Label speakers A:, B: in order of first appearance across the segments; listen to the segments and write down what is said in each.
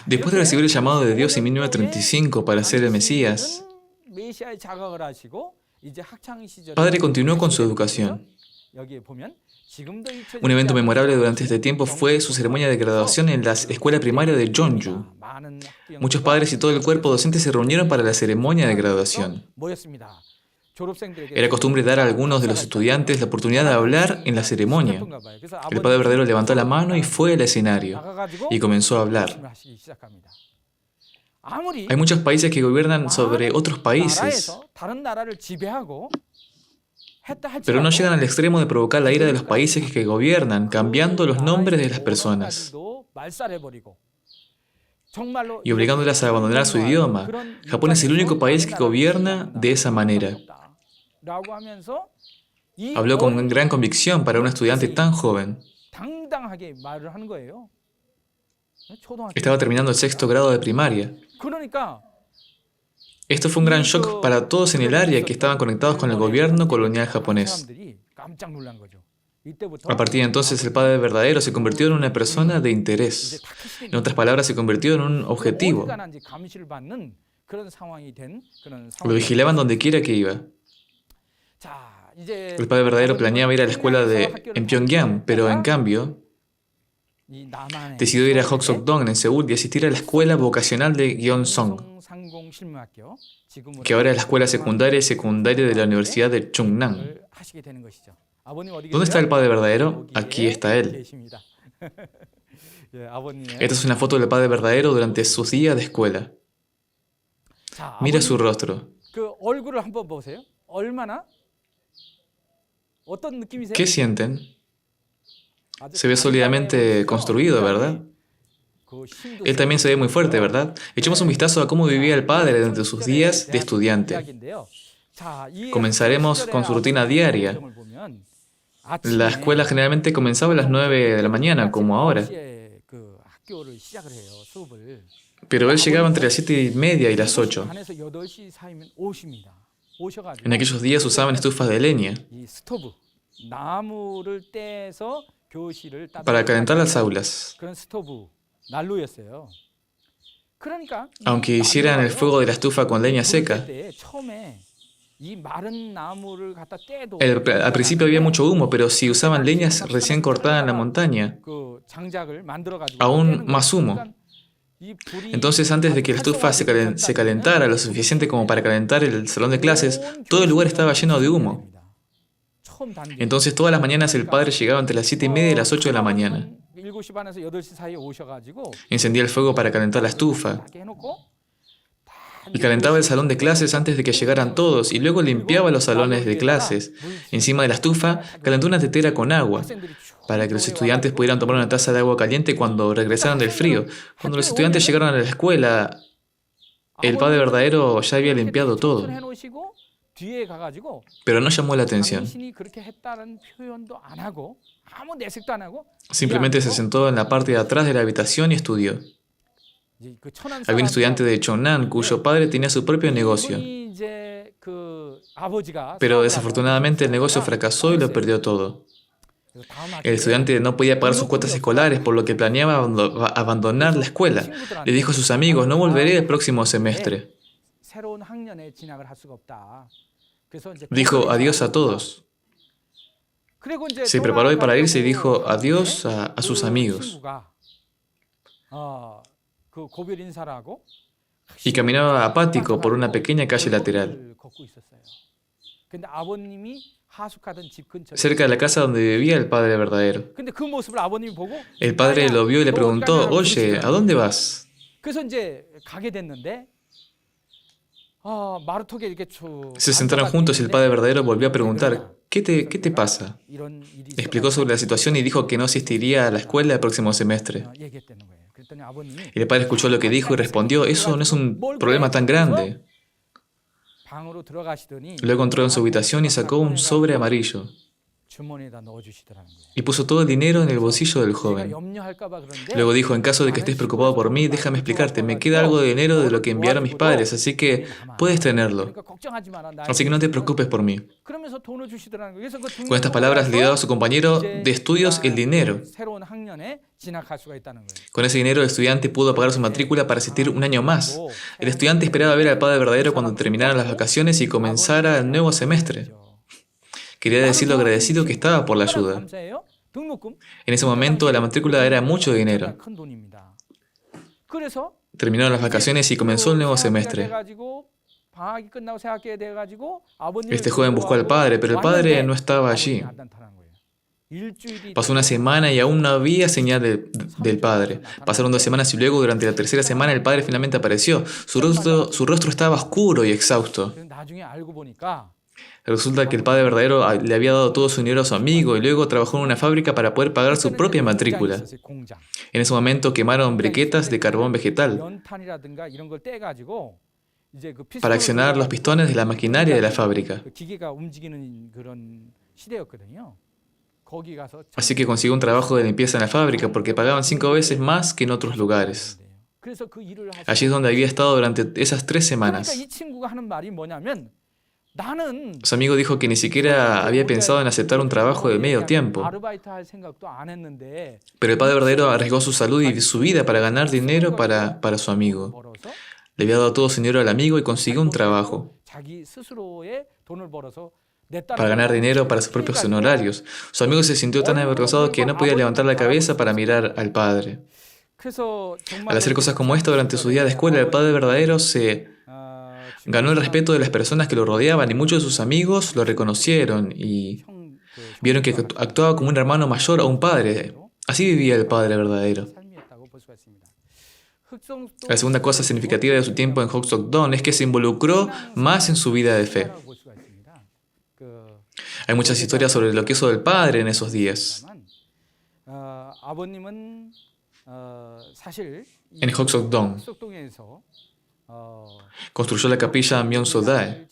A: Después de recibir el llamado de Dios en 1935 para ser el Mesías, Padre continuó con su educación. Un evento memorable durante este tiempo fue su ceremonia de graduación en la escuela primaria de Jeonju. Muchos padres y todo el cuerpo docente se reunieron para la ceremonia de graduación. Era costumbre dar a algunos de los estudiantes la oportunidad de hablar en la ceremonia. El Padre verdadero levantó la mano y fue al escenario y comenzó a hablar. Hay muchos países que gobiernan sobre otros países, pero no llegan al extremo de provocar la ira de los países que gobiernan, cambiando los nombres de las personas y obligándolas a abandonar su idioma. Japón es el único país que gobierna de esa manera. Habló con gran convicción para un estudiante tan joven. Estaba terminando el sexto grado de primaria. Esto fue un gran shock para todos en el área que estaban conectados con el gobierno colonial japonés. A partir de entonces, el Padre verdadero se convirtió en una persona de interés. En otras palabras, se convirtió en un objetivo. Lo vigilaban donde quiera que iba. El Padre verdadero planeaba ir a la escuela en Pyongyang, pero en cambio decidió ir a Hoksok-dong en Seúl y asistir a la escuela vocacional de Gyeongsong, que ahora es la escuela secundaria y secundaria de la Universidad de Chungnam. ¿Dónde está el Padre verdadero? Aquí está Él. Esta es una foto del Padre verdadero durante sus días de escuela. Mira su rostro. ¿Qué sienten? Se ve sólidamente construido, ¿verdad? Él también se ve muy fuerte, ¿verdad? Echemos un vistazo a cómo vivía el Padre durante sus días de estudiante. Comenzaremos con su rutina diaria. La escuela generalmente comenzaba a las 9 de la mañana, como ahora. Pero él llegaba entre las 7:30 y las 8. En aquellos días usaban estufas de leña para calentar las aulas. Aunque hicieran el fuego de la estufa con leña seca, al principio había mucho humo, pero si usaban leñas recién cortadas en la montaña, aún más humo. Entonces, antes de que la estufa se calentara lo suficiente como para calentar el salón de clases, todo el lugar estaba lleno de humo. Entonces, todas las mañanas el padre llegaba entre las 7:30 y las 8 de la mañana. Encendía el fuego para calentar la estufa y calentaba el salón de clases antes de que llegaran todos, y luego limpiaba los salones de clases. Encima de la estufa calentó una tetera con agua para que los estudiantes pudieran tomar una taza de agua caliente cuando regresaran del frío. Cuando los estudiantes llegaron a la escuela, el Padre verdadero ya había limpiado todo, pero no llamó la atención. Simplemente se sentó en la parte de atrás de la habitación y estudió. Había un estudiante de Cheonan cuyo padre tenía su propio negocio, pero desafortunadamente el negocio fracasó y lo perdió todo. El estudiante no podía pagar sus cuotas escolares, por lo que planeaba abandonar la escuela. Le dijo a sus amigos: no volveré el próximo semestre. Dijo adiós a todos. Se preparó para irse y dijo adiós a sus amigos. Y caminaba apático por una pequeña calle lateral, cerca de la casa donde vivía el Padre verdadero. El padre lo vio y le preguntó: oye, ¿a dónde vas? Se sentaron juntos y el Padre verdadero volvió a preguntar: ¿Qué te pasa? Explicó sobre la situación y dijo que no asistiría a la escuela el próximo semestre. Y el padre escuchó lo que dijo y respondió: eso no es un problema tan grande. Luego entró en su habitación y sacó un sobre amarillo. y puso todo el dinero en el bolsillo del joven. Luego dijo, en caso de que estés preocupado por mí, déjame explicarte, me queda algo de dinero de lo que enviaron mis padres, así que puedes tenerlo. Así que no te preocupes por mí. Con estas palabras le dio a su compañero de estudios el dinero. Con ese dinero el estudiante pudo pagar su matrícula para asistir un año más. El estudiante esperaba ver al padre verdadero cuando terminaran las vacaciones y comenzara el nuevo semestre. Quería decir lo agradecido que estaba por la ayuda. En ese momento la matrícula era mucho dinero. Terminaron las vacaciones y comenzó el nuevo semestre. Este joven buscó al padre, pero el padre no estaba allí. Pasó una semana y aún no había señal del padre. Pasaron 2 semanas y luego, durante la tercera semana, el padre finalmente apareció. Su rostro estaba oscuro y exhausto. Resulta que el padre verdadero le había dado todo su dinero a su amigo y luego trabajó en una fábrica para poder pagar su propia matrícula. En ese momento quemaron briquetas de carbón vegetal para accionar los pistones de la maquinaria de la fábrica. Así que consiguió un trabajo de limpieza en la fábrica porque pagaban 5 veces más que en otros lugares. Allí es donde había estado durante esas 3 semanas. Su amigo dijo que ni siquiera había pensado en aceptar un trabajo de medio tiempo. Pero el padre verdadero arriesgó su salud y su vida para ganar dinero para su amigo. Le había dado todo su dinero al amigo y consiguió un trabajo para ganar dinero para sus propios honorarios. Su amigo se sintió tan avergonzado que no podía levantar la cabeza para mirar al padre. Al hacer cosas como esta durante su día de escuela, el padre verdadero se ganó el respeto de las personas que lo rodeaban y muchos de sus amigos lo reconocieron y vieron que actuaba como un hermano mayor a un padre. Así vivía el padre verdadero. La segunda cosa significativa de su tiempo en Hokseok-dong es que se involucró más en su vida de fe. Hay muchas historias sobre lo que hizo el padre en esos días. En Hokseok-dong construyó la capilla Myeon-so-dae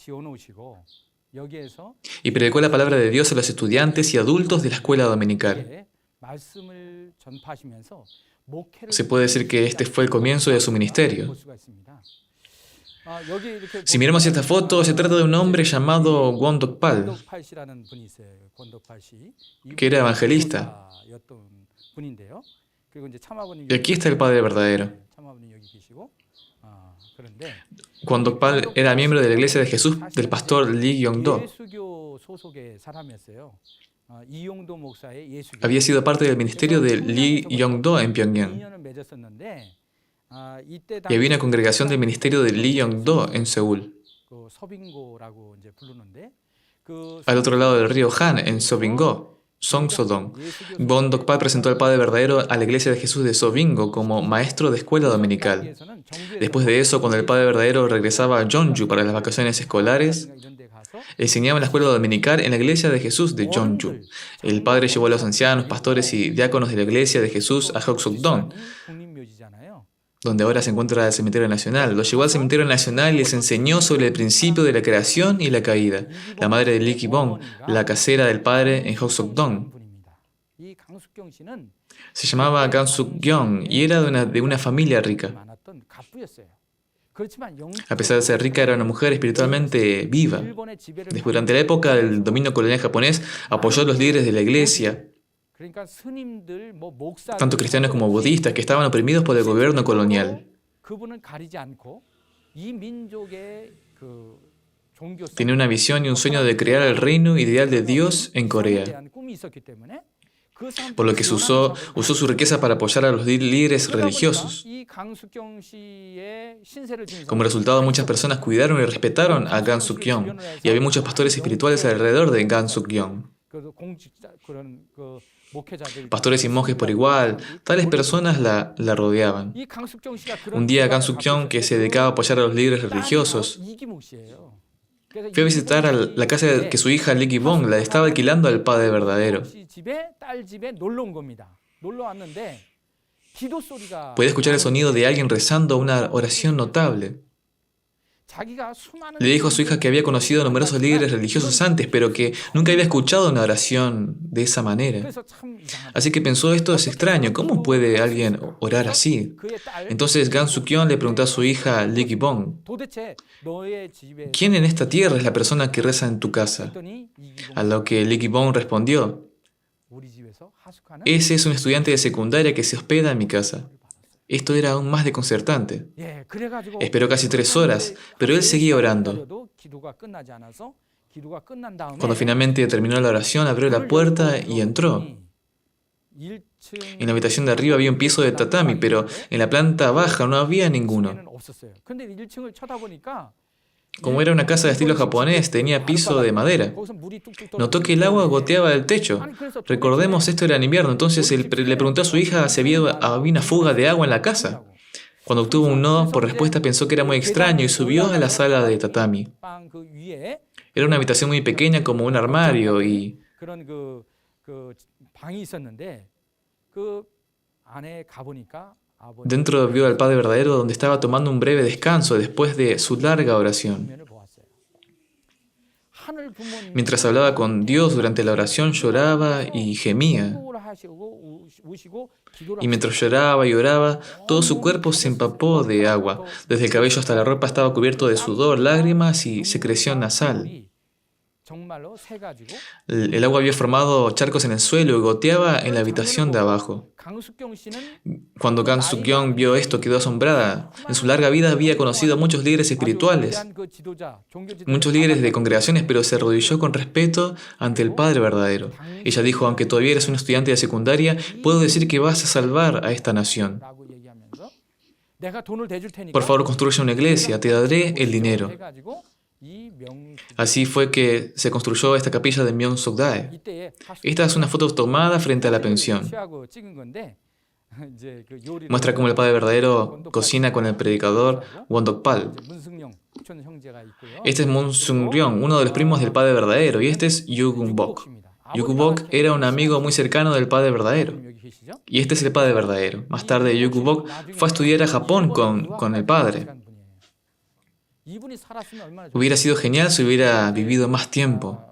A: y predicó la palabra de Dios a los estudiantes y adultos de la escuela dominical. Se puede decir que este fue el comienzo de su ministerio. Si miramos esta foto, se trata de un hombre llamado Kwon Dok-pal, que era evangelista. Y aquí está el padre verdadero. Kwon Dok-pal era miembro de la Iglesia de Jesús del pastor Lee Yong-do. Había sido parte del ministerio de Lee Yong-do en Pyongyang. Y había una congregación del ministerio de Lee Yong-do en Seúl. Al otro lado del río Han, en Sobingo, Songso-dong, Kwon Dok-pal presentó al Padre Verdadero a la Iglesia de Jesús de Sobingo como maestro de escuela dominical. Después de eso, cuando el Padre Verdadero regresaba a Jeonju para las vacaciones escolares, enseñaba en la escuela dominical en la Iglesia de Jesús de Jeonju. El Padre llevó a los ancianos, pastores y diáconos de la Iglesia de Jesús a Hokseok-dong, donde ahora se encuentra el Cementerio Nacional. Los llevó al Cementerio Nacional y les enseñó sobre el principio de la creación y la caída. La madre de Lee Ki-bong, la casera del padre en Hokseok-dong, se llamaba Kang Suk-gyong y era de una familia rica. A pesar de ser rica, era una mujer espiritualmente viva. Durante la época del dominio colonial japonés, apoyó a los líderes de la iglesia, tanto cristianos como budistas, que estaban oprimidos por el gobierno colonial. Tenía una visión y un sueño de crear el reino ideal de Dios en Corea, por lo que usó su riqueza para apoyar a los líderes religiosos. Como resultado, muchas personas cuidaron y respetaron a Kang Suk-gyong, y había muchos pastores espirituales alrededor de Kang Suk-gyong. Pastores y monjes por igual, tales personas la rodeaban. Un día Kang Suk-gyong, que se dedicaba a apoyar a los líderes religiosos, fue a visitar a la casa que su hija Lee Ki-bong la estaba alquilando al Padre Verdadero. Podía escuchar el sonido de alguien rezando una oración notable. Le dijo a su hija que había conocido a numerosos líderes religiosos antes, pero que nunca había escuchado una oración de esa manera. Así que pensó, esto es extraño, ¿cómo puede alguien orar así? Entonces Gan Suk-yeon le preguntó a su hija Lee Ki-bong, ¿quién en esta tierra es la persona que reza en tu casa? A lo que Lee Ki-bong respondió, ese es un estudiante de secundaria que se hospeda en mi casa. Esto era aún más desconcertante. Esperó casi 3 horas, pero él seguía orando. Cuando finalmente terminó la oración, abrió la puerta y entró. En la habitación de arriba había un piso de tatami, pero en la planta baja no había ninguno. Como era una casa de estilo japonés, tenía piso de madera. Notó que el agua goteaba del techo. Recordemos, esto era en invierno, entonces él le preguntó a su hija si había una fuga de agua en la casa. Cuando obtuvo un no por respuesta pensó que era muy extraño y subió a la sala de tatami. Era una habitación muy pequeña como un armario y dentro vio al Padre verdadero donde estaba tomando un breve descanso después de su larga oración. Mientras hablaba con Dios durante la oración lloraba y gemía. Y mientras lloraba y oraba, todo su cuerpo se empapó de agua. Desde el cabello hasta la ropa estaba cubierto de sudor, lágrimas y secreción nasal. El agua había formado charcos en el suelo y goteaba en la habitación de abajo. Cuando Kang Suk-yeon vio esto, quedó asombrada. En su larga vida había conocido a muchos líderes espirituales, muchos líderes de congregaciones, pero se arrodilló con respeto ante el Padre verdadero. Ella dijo, aunque todavía eres un estudiante de secundaria, puedo decir que vas a salvar a esta nación. Por favor, construye una iglesia, te daré el dinero. Así fue que se construyó esta capilla de Myeong-sokdae. Esta es una foto tomada frente a la pensión. Muestra cómo el Padre verdadero cocina con el predicador Won-dok-pal. Este es Moon Sung-ryong, uno de los primos del Padre verdadero, y este es Yu Gung-bok. Yu Gung-bok era un amigo muy cercano del Padre verdadero. Y este es el Padre verdadero. Más tarde, Yu Gung-bok fue a estudiar a Japón con el Padre. Hubiera sido genial si hubiera vivido más tiempo.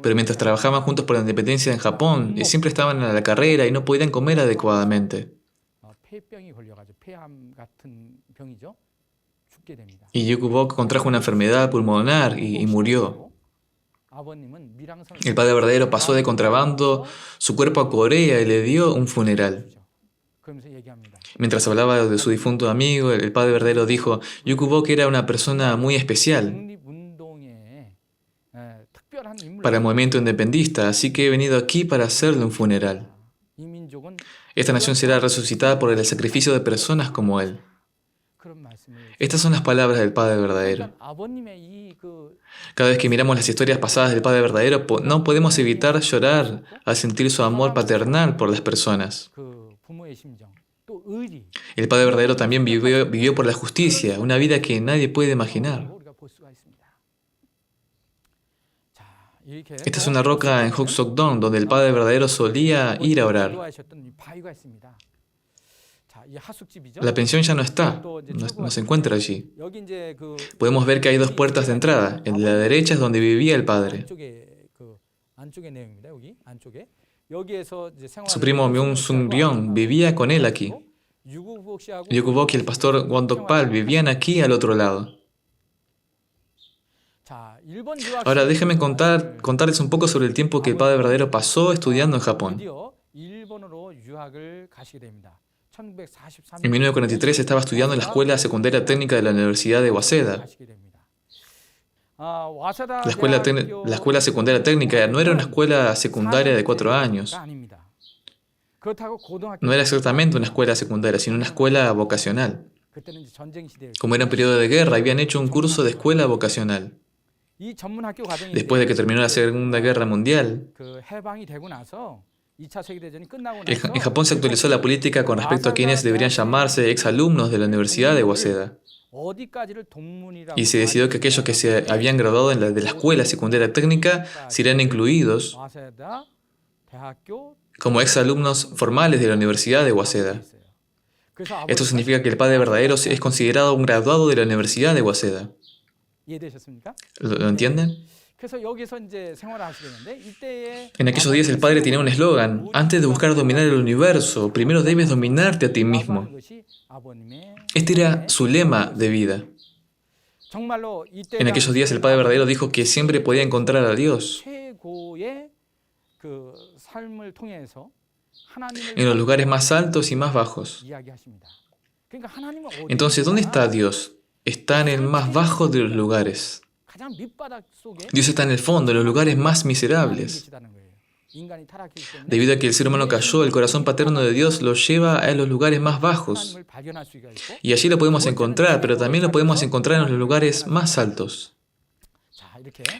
A: Pero mientras trabajaban juntos por la independencia en Japón, siempre estaban a la carrera y no podían comer adecuadamente. Y Yu Gung-bok contrajo una enfermedad pulmonar y murió. El Padre verdadero pasó de contrabando su cuerpo a Corea y le dio un funeral. Mientras hablaba de su difunto amigo, el Padre verdadero dijo, Yu Gung-bok era una persona muy especial para el movimiento independentista, así que he venido aquí para hacerle un funeral. Esta nación será resucitada por el sacrificio de personas como él. Estas son las palabras del Padre verdadero. Cada vez que miramos las historias pasadas del Padre verdadero, no podemos evitar llorar al sentir su amor paternal por las personas. El Padre verdadero también vivió por la justicia, una vida que nadie puede imaginar. Esta es una roca en Hoksok-dong, donde el Padre verdadero solía ir a orar. La pensión ya no está, no se encuentra allí. Podemos ver que hay 2 puertas de entrada. En la derecha es donde vivía el Padre. Su primo Myung Sung-ryong vivía con él aquí. Yu Gung-bok y el pastor Won-dok-pal vivían aquí al otro lado. Ahora déjenme contarles un poco sobre el tiempo que el Padre verdadero pasó estudiando en Japón. En 1943 estaba estudiando en la Escuela Secundaria Técnica de la Universidad de Waseda. La escuela secundaria técnica no era una escuela secundaria de 4 años. No era exactamente una escuela secundaria, sino una escuela vocacional. Como era un periodo de guerra, habían hecho un curso de escuela vocacional. Después de que terminó la Segunda Guerra Mundial, en Japón se actualizó la política con respecto a quienes deberían llamarse exalumnos de la Universidad de Waseda. Y se decidió que aquellos que se habían graduado de la escuela secundaria técnica serían incluidos como exalumnos formales de la Universidad de Waseda. Esto significa que el padre verdadero es considerado un graduado de la Universidad de Waseda. ¿Lo entienden? En aquellos días el padre tenía un eslogan: antes de buscar dominar el universo, primero debes dominarte a ti mismo. Este era su lema de vida. En aquellos días el padre verdadero dijo que siempre podía encontrar a Dios en los lugares más altos y más bajos. Entonces, ¿dónde está Dios? Está en el más bajo de los lugares. Dios está en el fondo, en los lugares más miserables. Debido a que el ser humano cayó, el corazón paterno de Dios lo lleva a los lugares más bajos. Y allí lo podemos encontrar, pero también lo podemos encontrar en los lugares más altos.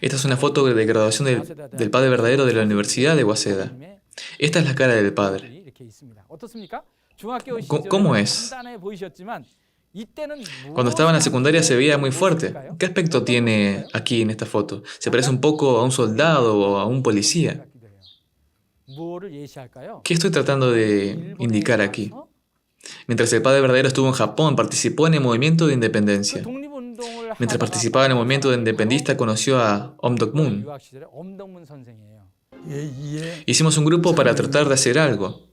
A: Esta es una foto de graduación del Padre verdadero de la Universidad de Waseda. Esta es la cara del Padre. ¿Cómo es? Cuando estaba en la secundaria se veía muy fuerte. ¿Qué aspecto tiene aquí en esta foto? ¿Se parece un poco a un soldado o a un policía? ¿Qué estoy tratando de indicar aquí? Mientras el Padre verdadero estuvo en Japón, participó en el movimiento de independencia. Mientras participaba en el movimiento de independista, conoció a Om-Dok-Moon. Hicimos un grupo para tratar de hacer algo,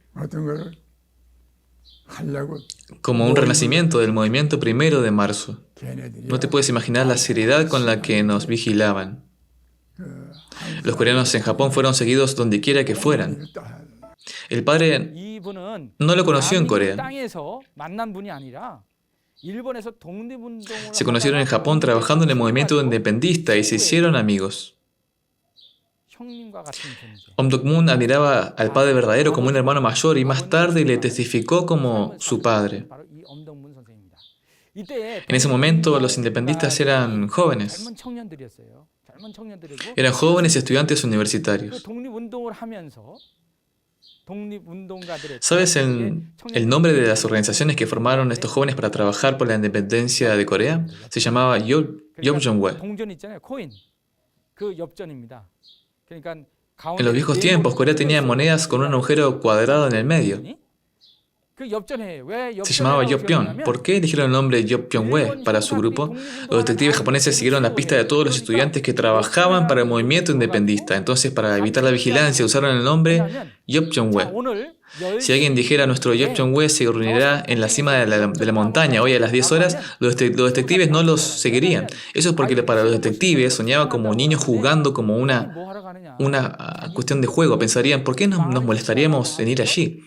A: como un renacimiento del movimiento 1 de marzo. No te puedes imaginar la seriedad con la que nos vigilaban. Los coreanos en Japón fueron seguidos donde quiera que fueran. El padre no lo conoció en Corea. Se conocieron en Japón trabajando en el movimiento independista y se hicieron amigos. Om-Dok-Moon admiraba al padre verdadero como un hermano mayor y más tarde le testificó como su padre. En ese momento los independistas eran jóvenes. Eran jóvenes estudiantes universitarios. ¿Sabes el nombre de las organizaciones que formaron estos jóvenes para trabajar por la independencia de Corea? Se llamaba Yeopjeonwe. En los viejos tiempos, Corea tenía monedas con un agujero cuadrado en el medio. Se llamaba Yeopjeon. ¿Por qué eligieron el nombre Yeopjeonwe para su grupo? Los detectives japoneses siguieron la pista de todos los estudiantes que trabajaban para el movimiento independentista. Entonces, para evitar la vigilancia, usaron el nombre Yeopjeonwe. Si alguien dijera nuestro Yeopjeonwe se reunirá en la cima de la montaña hoy a las 10 horas, los detectives no los seguirían. Eso es porque para los detectives soñaba como niños jugando como una cuestión de juego. Pensarían, ¿por qué nos molestaríamos en ir allí?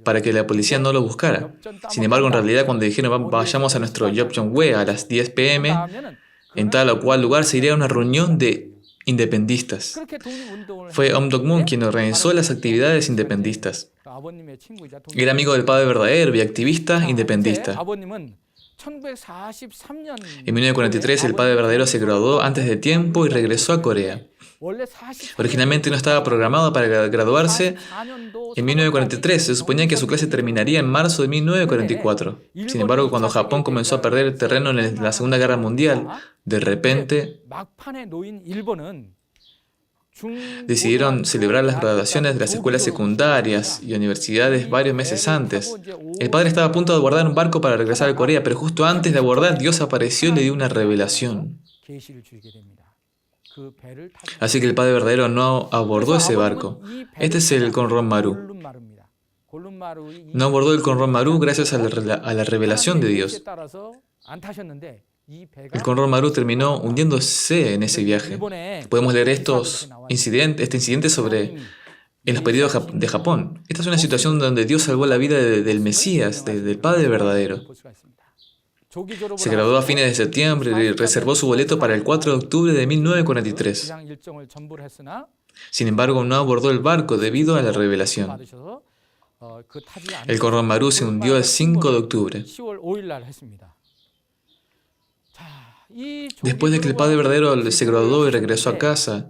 A: Para que la policía no lo buscara. Sin embargo, en realidad, cuando dijeron vayamos a nuestro Yeopjeonwe a las 10 p.m., en tal o cual lugar se iría a una reunión de independistas. Fue Om-Dok-Moon quien organizó las actividades independistas. Era amigo del padre verdadero y activista independista. En 1943 el padre verdadero se graduó antes de tiempo y regresó a Corea. Originalmente no estaba programado para graduarse en 1943. Se suponía que su clase terminaría en marzo de 1944. Sin embargo, cuando Japón comenzó a perder terreno en la Segunda Guerra Mundial, de repente decidieron celebrar las graduaciones de las escuelas secundarias y universidades varios meses antes. El padre estaba a punto de abordar un barco para regresar a Corea, pero justo antes de abordar, Dios apareció y le dio una revelación. Así que el padre verdadero no abordó ese barco. Este es el Konron-maru. No abordó el Konron-maru gracias a la revelación de Dios. El Konron-maru terminó hundiéndose en ese viaje. Podemos leer este incidente en los periodos de Japón. Esta es una situación donde Dios salvó la vida del Mesías, del Padre verdadero. Se graduó a fines de septiembre y reservó su boleto para el 4 de octubre de 1943. Sin embargo, no abordó el barco debido a la revelación. El Konron-maru se hundió el 5 de octubre. Después de que el Padre verdadero se graduó y regresó a casa,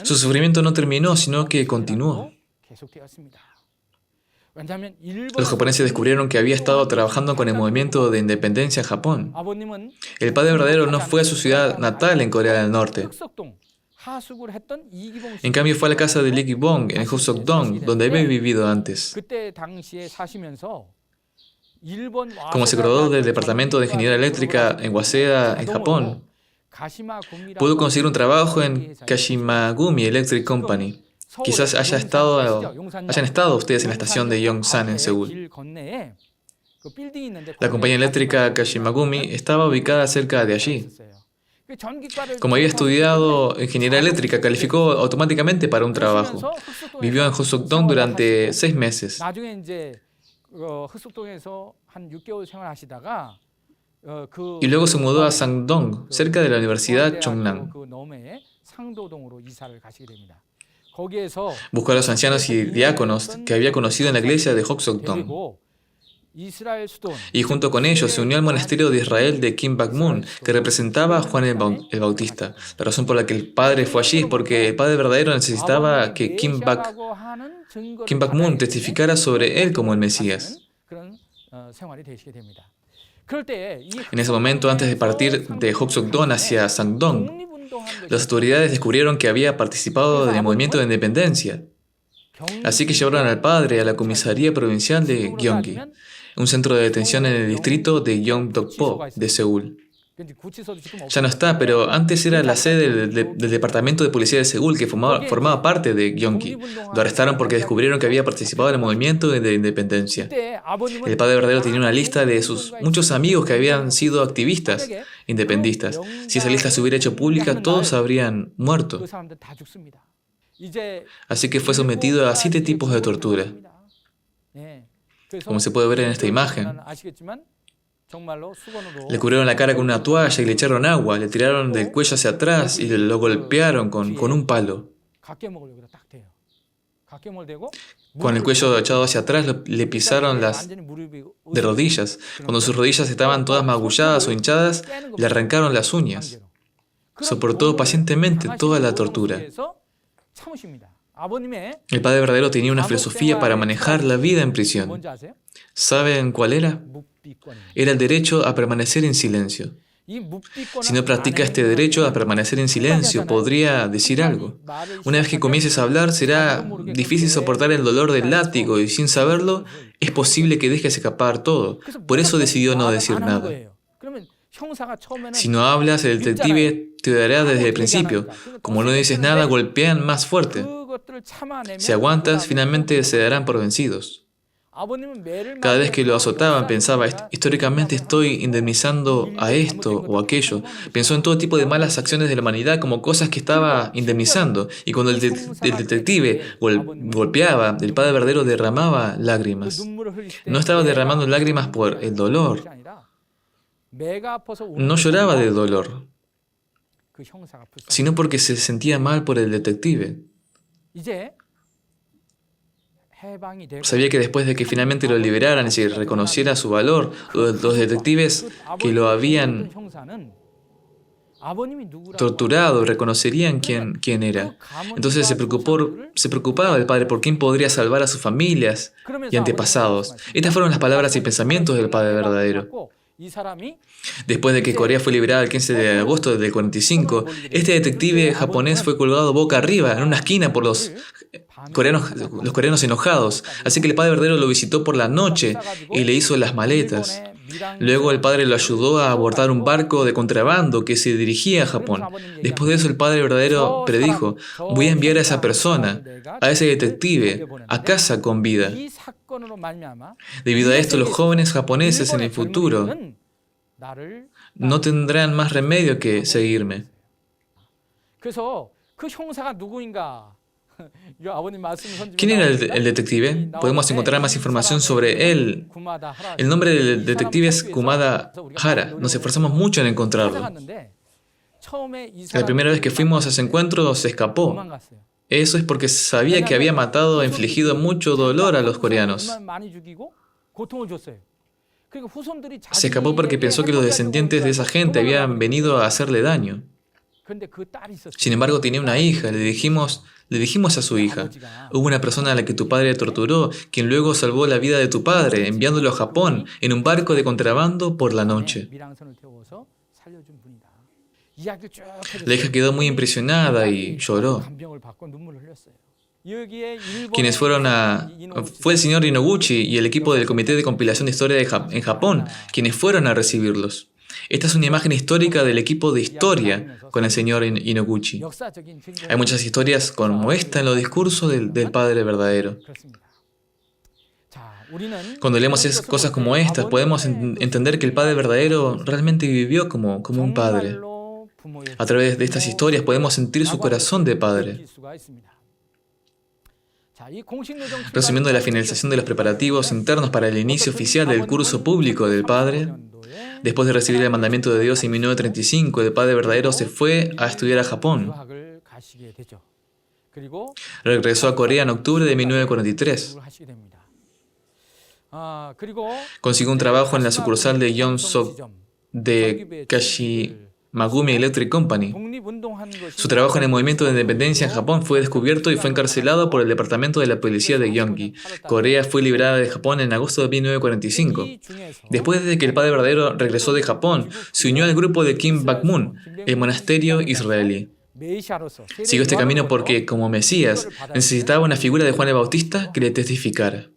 A: su sufrimiento no terminó, sino que continuó. Los japoneses descubrieron que había estado trabajando con el movimiento de independencia en Japón. El padre verdadero no fue a su ciudad natal en Corea del Norte. En cambio fue a la casa de Lee Ki-bong en Husok-dong, donde había vivido antes. Como se graduó del Departamento de Ingeniería Eléctrica en Waseda, en Japón, pudo conseguir un trabajo en Kashimagumi Electric Company. Quizás hayan estado ustedes en la estación de Yongsan en Seúl. La compañía eléctrica Kashimagumi estaba ubicada cerca de allí. Como había estudiado ingeniería eléctrica, calificó automáticamente para un trabajo. Vivió en Hosokdong durante 6 meses. Y luego se mudó a Sangdong, cerca de la Universidad Chongnam. Buscó a los ancianos y diáconos que había conocido en la iglesia de Hosokdong. Y junto con ellos se unió al monasterio de Israel de Kim Bak-mun, que representaba a Juan el Bautista. La razón por la que el padre fue allí es porque el padre verdadero necesitaba que Kim Bak-mun testificara sobre él como el Mesías. En ese momento, antes de partir de Hosokdong hacia Sangdong, las autoridades descubrieron que había participado del movimiento de independencia. Así que llevaron al padre a la comisaría provincial de Gyeonggi, un centro de detención en el distrito de Gyeongdokpo de Seúl. Ya no está, pero antes era la sede del Departamento de Policía de Seúl, que formaba parte de Gyeonggi. Lo arrestaron porque descubrieron que había participado en el movimiento de independencia. El padre verdadero tenía una lista de sus muchos amigos que habían sido activistas independistas. Si esa lista se hubiera hecho pública, todos habrían muerto. Así que fue sometido a 7 tipos de tortura, como se puede ver en esta imagen. Le cubrieron la cara con una toalla y le echaron agua, le tiraron del cuello hacia atrás y lo golpearon con un palo. Con el cuello echado hacia atrás le pisaron de rodillas. Cuando sus rodillas estaban todas magulladas o hinchadas, le arrancaron las uñas. Soportó pacientemente toda la tortura. El padre verdadero tenía una filosofía para manejar la vida en prisión. ¿Saben cuál era? Era el derecho a permanecer en silencio. Si no practica este derecho a permanecer en silencio, podría decir algo. Una vez que comiences a hablar, será difícil soportar el dolor del látigo y sin saberlo, es posible que dejes escapar todo. Por eso decidió no decir nada. Si no hablas, el detective te dará desde el principio. Como no dices nada, golpean más fuerte. Si aguantas, finalmente se darán por vencidos. Cada vez que lo azotaban pensaba, históricamente estoy indemnizando a esto o aquello. Pensó en todo tipo de malas acciones de la humanidad como cosas que estaba indemnizando. Y cuando el detective golpeaba, el padre verdadero derramaba lágrimas. No estaba derramando lágrimas por el dolor. No lloraba de dolor, sino porque se sentía mal por el detective. Sabía que después de que finalmente lo liberaran y se reconociera su valor, los detectives que lo habían torturado reconocerían quién era. Entonces se preocupaba el padre por quién podría salvar a sus familias y antepasados. Estas fueron las palabras y pensamientos del padre verdadero. Después de que Corea fue liberada el 15 de agosto del 45, este detective japonés fue colgado boca arriba en una esquina por los coreanos enojados. Así que el padre verdadero lo visitó por la noche y le hizo las maletas. Luego el padre lo ayudó a abordar un barco de contrabando que se dirigía a Japón. Después de eso el padre verdadero predijo, voy a enviar a esa persona, a ese detective, a casa con vida. Debido a esto, los jóvenes japoneses en el futuro no tendrán más remedio que seguirme. ¿Quién era el detective? Podemos encontrar más información sobre él. El nombre del detective es Kumada Hara. Nos esforzamos mucho en encontrarlo. La primera vez que fuimos a ese encuentro se escapó. Eso es porque sabía que había matado e infligido mucho dolor a los coreanos. Se escapó porque pensó que los descendientes de esa gente habían venido a hacerle daño. Sin embargo, tenía una hija. Le dijimos a su hija, hubo una persona a la que tu padre torturó, quien luego salvó la vida de tu padre, enviándolo a Japón en un barco de contrabando por la noche. La hija quedó muy impresionada y lloró. quienes fue el señor Inoguchi y el equipo del Comité de Compilación de Historia en Japón, quienes fueron a recibirlos. Esta es una imagen histórica del equipo de historia con el señor Inoguchi. Hay muchas historias como esta en los discursos del Padre verdadero. Cuando leemos cosas como estas, podemos entender que el Padre verdadero realmente vivió como un padre. A través de estas historias podemos sentir su corazón de padre. Resumiendo la finalización de los preparativos internos para el inicio oficial del curso público del Padre, después de recibir el mandamiento de Dios en 1935, el Padre verdadero se fue a estudiar a Japón. Regresó a Corea en octubre de 1943. Consiguió un trabajo en la sucursal de Yonsok de Kashimagumi Electric Company. Su trabajo en el movimiento de independencia en Japón fue descubierto y fue encarcelado por el departamento de la policía de Gyeonggi. Corea fue liberada de Japón en agosto de 1945. Después de que el Padre verdadero regresó de Japón, se unió al grupo de Kim Bak-mun, el monasterio israelí. Siguió este camino porque, como Mesías, necesitaba una figura de Juan el Bautista que le testificara.